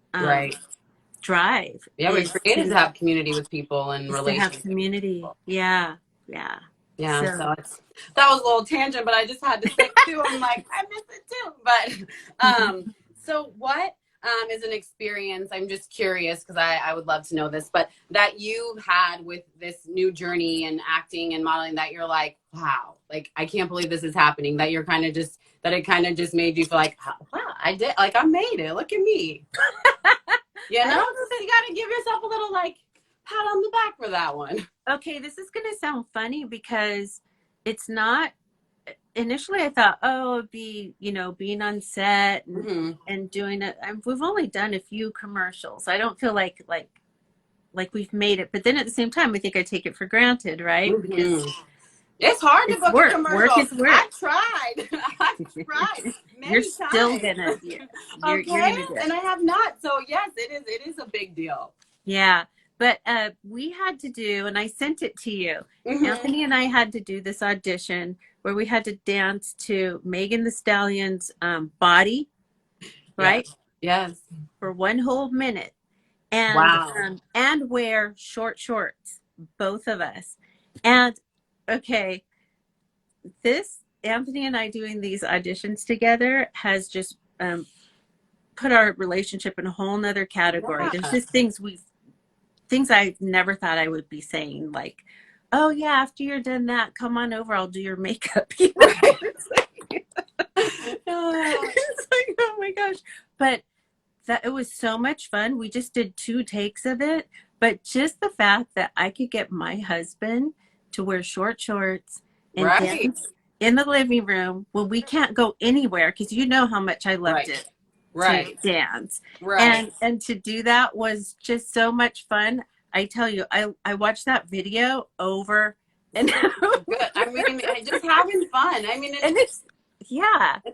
drive. Yeah, we're created to have community with people and relationships. To have community. Yeah. Yeah, so that was a little tangent, but I just had to say it too. I'm like, I miss it too. But so what is an experience, I'm just curious, because I would love to know this, but that you've had with this new journey and acting and modeling, that you're like, wow, like, I can't believe this is happening, that you're kind of just, that it kind of just made you feel like, wow, I did, like, I made it, look at me. You know, you got to give yourself a little, like, pat on the back for that one. Okay, this is going to sound funny, because it's not, initially I thought, oh, it'd be, you know, being on set and doing it. We've only done a few commercials. I don't feel like we've made it. But then at the same time, I think I take it for granted, right? Because it's hard to book a commercial. Work is work. I've tried. You're still gonna. You're gonna do it. And I have not. So yes, it is a big deal. Yeah. But we had to do, and I sent it to you. Anthony and I had to do this audition where we had to dance to Megan Thee Stallion's Body, right? Yes. For 1 whole minute. And and wear short shorts, both of us. And okay, this Anthony and I doing these auditions together has just put our relationship in a whole nother category. There's just things I never thought I would be saying, like, oh yeah, after you're done that, come on over, I'll do your makeup. You know? It's like, oh my gosh. But it was so much fun. We just did 2 takes of it. But just the fact that I could get my husband to wear short shorts and dance in the living room when we can't go anywhere, because you know how much I loved it. To dance. And to do that was just so much fun. I tell you, I watched that video over and over. Good. I mean, just having fun. I mean, it's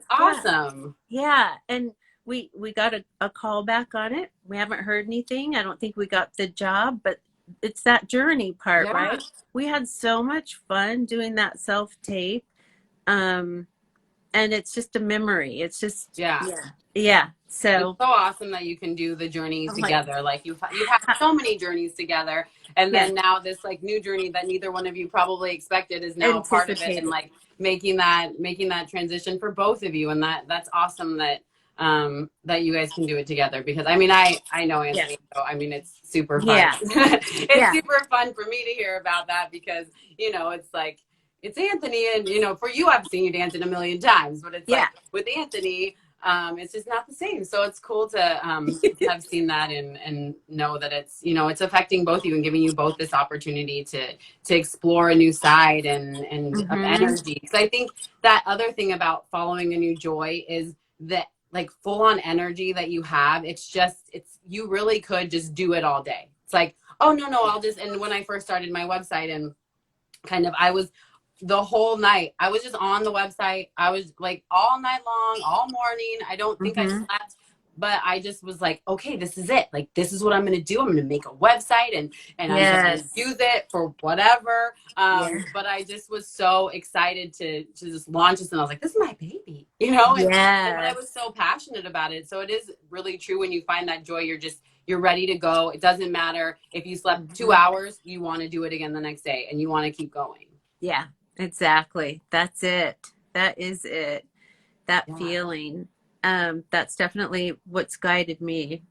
awesome. Yeah. And we got a call back on it. We haven't heard anything. I don't think we got the job, but it's that journey part, right? We had so much fun doing that self-tape. And it's just a memory. It's just yeah. So it's so awesome that you can do the journey together. Like you've had so many journeys together, and then now this like new journey that neither one of you probably expected is now a part of it, and like making that transition for both of you, and that's awesome that that you guys can do it together. Because I mean, I know Anthony, so I mean, it's super fun. It's super fun for me to hear about that, because you know, it's like, it's Anthony, and you know, for you, I've seen you dance it a million times, but it's like with Anthony, it's just not the same. So it's cool to have seen that and know that it's, you know, it's affecting both of you and giving you both this opportunity to explore a new side and of energy. Because I think that other thing about following a new joy is that like full on energy that you have. It's you really could just do it all day. It's like, oh no, I'll just, and when I first started my website and kind of, I was the whole night, I was just on the website. I was like all night long, all morning. I don't think I slept but I just was like, okay, this is it. Like, this is what I'm going to do. I'm going to make a website and I'm going to Yes. use it for whatever. Yeah. But I just was so excited to just launch this. And I was like, this is my baby, you know, but I was Yes. so passionate about it. So it is really true. When you find that joy, you're ready to go. It doesn't matter if you slept 2 hours, you want to do it again the next day and you want to keep going. Yeah, exactly. That's it. That is it. That Yeah. feeling. That's definitely what's guided me.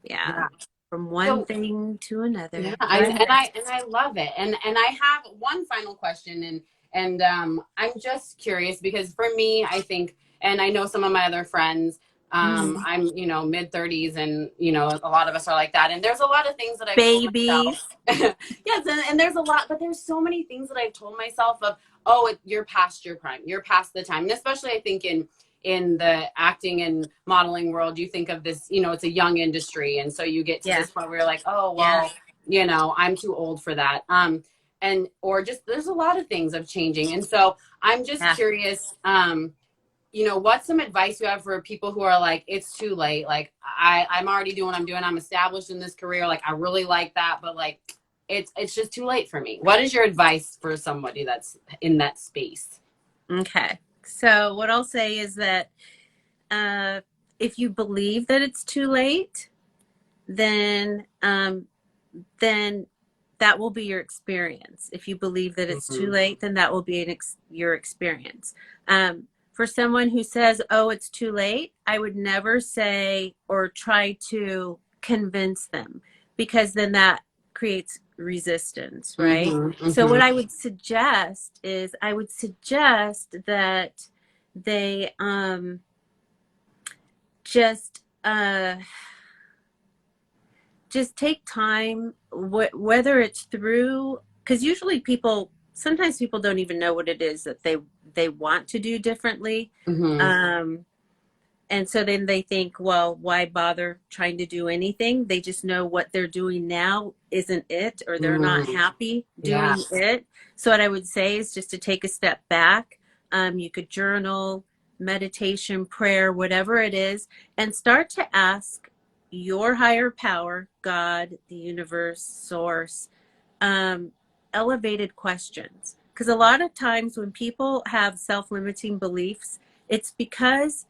Yeah. Yeah. From one So thing to another. yeah, Go ahead. I love it. And I have one final question, and I'm just curious because for me, I think, and I know some of my other friends, Mhm. I'm, mid-30s, and a lot of us are like that. And there's a lot of things that I've told myself. Babies. Yes, and there's a lot, but there's so many things that I've told myself of, oh, you're past your prime. You're past the time. And especially I think in the acting and modeling world, you think of this, it's a young industry. And so you get to Yeah. this point where you're like, oh, Yeah. well, I'm too old for that. And, or just, there's a lot of things of changing. And so I'm just Yeah. curious, what's some advice you have for people who are like, it's too late. Like I'm already doing what I'm doing. I'm established in this career. Like I really like that, but like, it's just too late for me. What is your advice for somebody that's in that space? Okay. So what I'll say is that if you believe that it's too late, then that will be your experience. If you believe that it's too Mm-hmm. late, then that will be your experience. For someone who says, "Oh, it's too late," I would never say or try to convince them, because then that creates resistance, right? Mm-hmm. So what Mm-hmm. I would suggest is that they just just take time, whether it's through, because usually sometimes people don't even know what it is that they want to do differently. Mm-hmm. um and so then they think, well, why bother trying to do anything? They just know what they're doing now isn't it, or they're not Mm-hmm. happy Yeah. doing it. So what I would say is just to take a step back. You could journal, meditation, prayer, whatever it is, and start to ask your higher power, God, the universe, source, um, elevated questions. Because a lot of times when people have self-limiting beliefs, it's because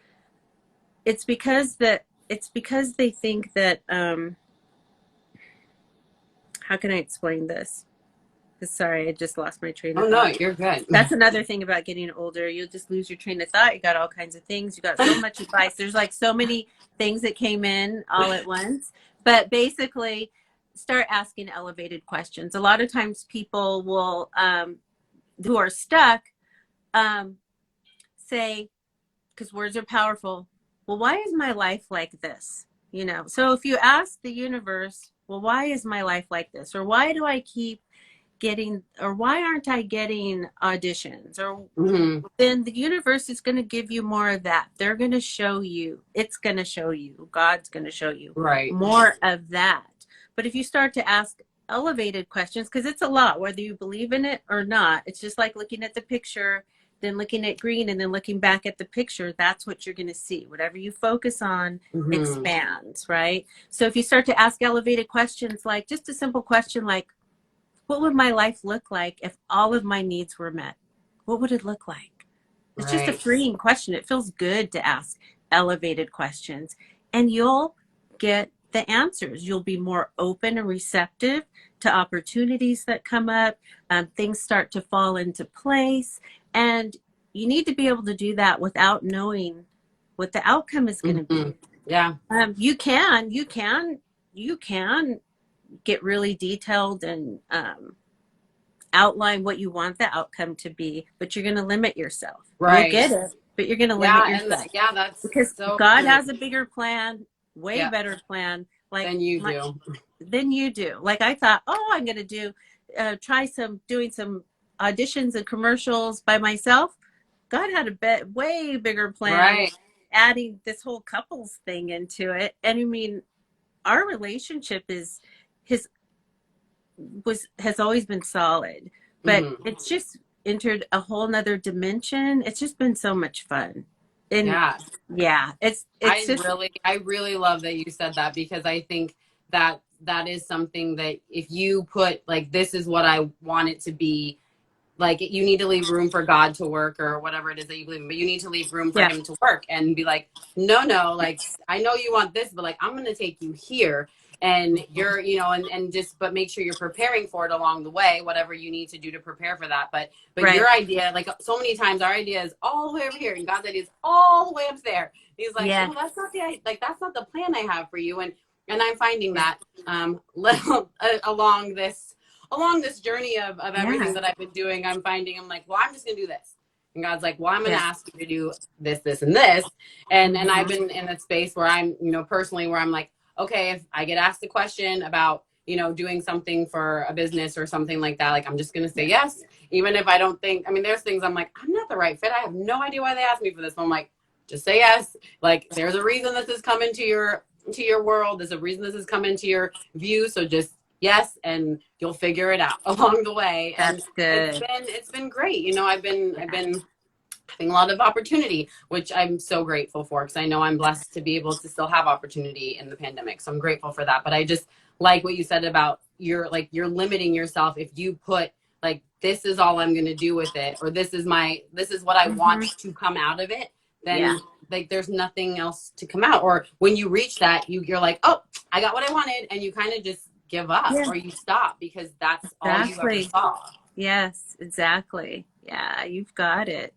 it's because they think that how can I explain this? Sorry, I just lost my train Oh of no, thought. you're good. That's another thing about getting older. You'll just lose your train of thought. You got all kinds of things. You got so much advice. There's like so many things that came in all at once. But basically, start asking elevated questions. A lot of times people will, who are stuck, um, say, because words are powerful, well, why is my life like this? So if you ask the universe, well, why is my life like this? Or why do I keep getting, or why aren't I getting auditions? Or Mm-hmm. then the universe is going to give you more of that. They're going to show you, it's going to show you, God's going to show you Right. more of that. But if you start to ask elevated questions, because it's a lot, whether you believe in it or not, it's just like looking at the picture, then looking at green, and then looking back at the picture. That's what you're going to see. Whatever you focus on Mm-hmm. expands, right? So if you start to ask elevated questions, like just a simple question like, what would my life look like if all of my needs were met? What would it look like? It's just a Right. freeing question. It feels good to ask elevated questions, and you'll get the answers. You'll be more open and receptive to opportunities that come up. Things start to fall into place, and you need to be able to do that without knowing what the outcome is going to Mm-hmm. be. Yeah. You can get really detailed and outline what you want the outcome to be, but you're going to limit yourself. You'll Right. get it, but you're going to limit Yeah. And yourself, yeah, that's because so God true. has a bigger plan, way Yeah. better plan, like Than you do. than you do. Like I thought, oh, I'm going to try doing some auditions and commercials by myself. God had a way bigger plan, Right. adding this whole couples thing into it. And I mean, our relationship his has always been solid, but Mm-hmm. it's just entered a whole nother dimension. It's just been so much fun. And Yeah. yeah, it's just I really love that you said that, because I think that that is something that if you put like, this is what I want it to be, like, you need to leave room for God to work, or whatever it is that you believe in, but you need to leave room for yeah, him to work and be like, no, like, I know you want this, but like, I'm going to take you here, and you're, and just, but make sure you're preparing for it along the way, whatever you need to do to prepare for that. But right. your idea, like so many times our idea is all the way over here and God's idea is all the way up there. He's like, Yeah. well, that's not that's not the plan I have for you. And I'm finding Yeah. that along this journey of everything Yeah. that I've been doing, I'm like, well, I'm just gonna do this. And God's like, well, I'm gonna Yeah. ask you to do this, this, and this. And I've Mhm. been in a space where I'm, personally, where I'm like, okay, if I get asked a question about, doing something for a business or something like that, like, I'm just gonna say yes. Even if I don't think, I mean, there's things I'm like, I'm not the right fit. I have no idea why they asked me for this. But I'm like, just say yes. Like, there's a reason this is coming to your world. There's a reason this is coming to your view. So just yes, and you'll figure it out along the way. And That's good. it's been great. I've been Yeah. having a lot of opportunity, which I'm so grateful for, because I know I'm blessed to be able to still have opportunity in the pandemic. So I'm grateful for that. But I just like what you said about you're limiting yourself if you put like, this is all I'm going to do with it, or this is what I want to come out of it, then like, there's nothing else to come out. Or when you reach that, you're like, oh, I got what I wanted, and you kind of just give up, or you stop, because that's all you ever saw. Yes, exactly. Yeah, you've got it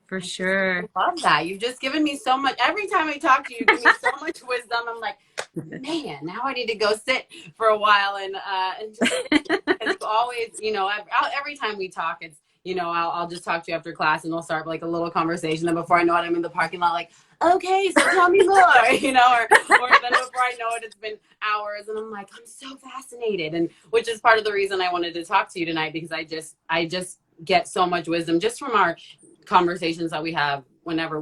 for sure. I love that. You've just given me so much. Every time I talk to you, you give me so much wisdom. I'm like, man, now I need to go sit for a while and just, because you always, every time we talk, it's, I'll just talk to you after class, and we'll start like a little conversation. Then before I know it, I'm in the parking lot, like, okay, so tell me more, or then before I know it, it's been hours, and I'm like, I'm so fascinated, and which is part of the reason I wanted to talk to you tonight, because I just get so much wisdom just from our conversations that we have whenever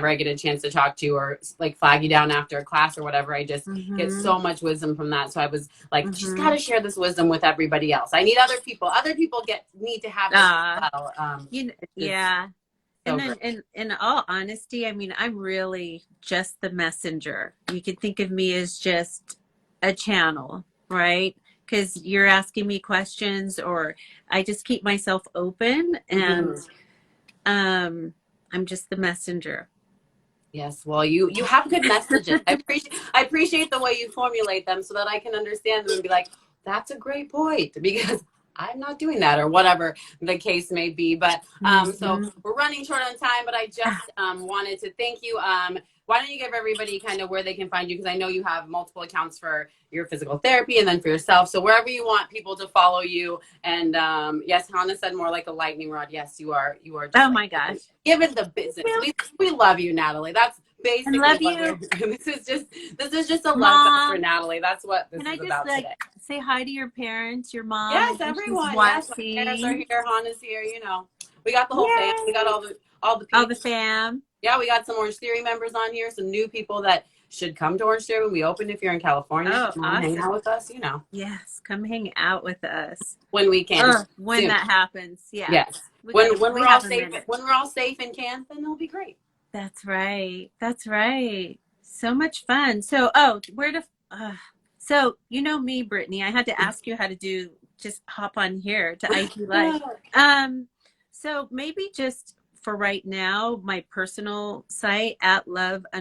I get a chance to talk to you, or like flag you down after a class or whatever. I just get so much wisdom from that. So I was like, she's got to share this wisdom with everybody else. I need other people need to have this as well. Yeah. So And then in all honesty, I mean, I'm really just the messenger. You could think of me as just a channel, right? Because you're asking me questions, or I just keep myself open, and I'm just the messenger. Yes, well, you have good messages. I appreciate the way you formulate them, so that I can understand them and be like, that's a great point, because I'm not doing that, or whatever the case may be. But so we're running short on time, but I just wanted to thank you. Why don't you give everybody kind of where they can find you? Because I know you have multiple accounts for your physical therapy and then for yourself. So wherever you want people to follow you. And yes, Hannah said more like a lightning rod. Yes, you are. Just Oh my gosh. Give it the business. We love you, Natalie. That's basically love what you. this is just a love fest for Natalie. That's what this is about today. Say hi to your parents, your mom? Yes, everyone. Yes, my parents are here. Hannah's here. We got the whole fam. We got all the people. All the fam. Yeah, we got some Orange Theory members on here. Some new people that should come to Orange Theory when we open. If you're in California, come on, hang out with us. Yes, come hang out with us when we can. When soon. That happens. Yeah. Yes. When we're all safe. When we're all safe and can, then it'll be great. That's right. That's right. So much fun. So, so me, Brittany, I had to ask you how to just hop on here to IG Live. So maybe just for right now, my personal site at love_Sampson.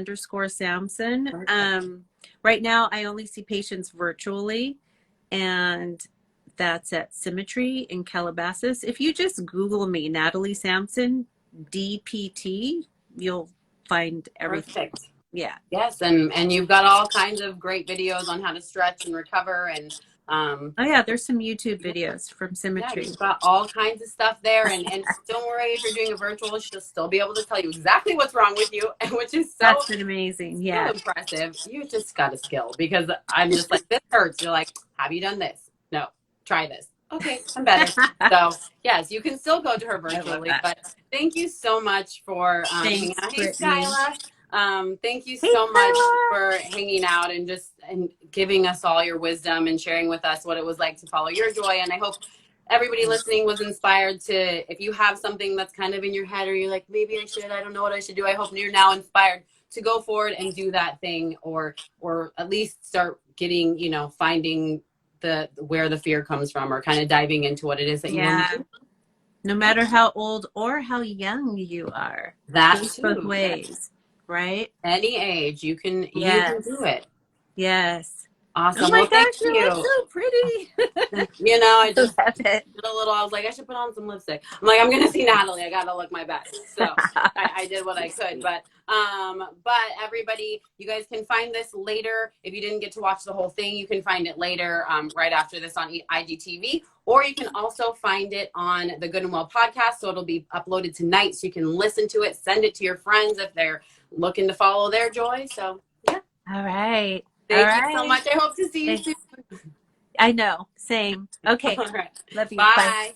Right now, I only see patients virtually, and that's at Symmetry in Calabasas. If you just Google me, Natalie Sampson, DPT, you'll find everything. Perfect. Yeah. Yes, and you've got all kinds of great videos on how to stretch and recover, and there's some YouTube videos from Symmetry. Yeah, you've got all kinds of stuff there, and don't worry if you're doing a virtual, she'll still be able to tell you exactly what's wrong with you, which is that's been amazing. Yeah, so impressive. You just got a skill, because I'm just like, this hurts. You're like, have you done this? No, try this. Okay, I'm better. So yes, you can still go to her virtually, but thank you so much for hanging out. Hey, Skyla. Thank you so much for hanging out and giving us all your wisdom and sharing with us what it was like to follow your joy. And I hope everybody listening was inspired to, if you have something that's kind of in your head or you're like, maybe I should, I don't know what I should do. I hope you're now inspired to go forward and do that thing, or at least start getting, finding where the fear comes from, or kind of diving into what it is that you want to do. No matter how old or how young you are. That Goes too. both ways, right? Any age, you can do it. Yes. Awesome. Oh my Well, thank gosh, you look you. so pretty. I just Love it. did a little, I was like, I should put on some lipstick. I'm like, I'm going to see Natalie. I got to look my best. So I did what I could. But everybody, you guys can find this later. If you didn't get to watch the whole thing, you can find it later, right after this on IGTV. Or you can also find it on the Good and Well podcast. So it'll be uploaded tonight, so you can listen to it, send it to your friends if they're looking to follow their joy. So, yeah. All right. Thank you so much. I hope to see you soon. I know. Same. Okay. All right. Love you. Bye. Bye.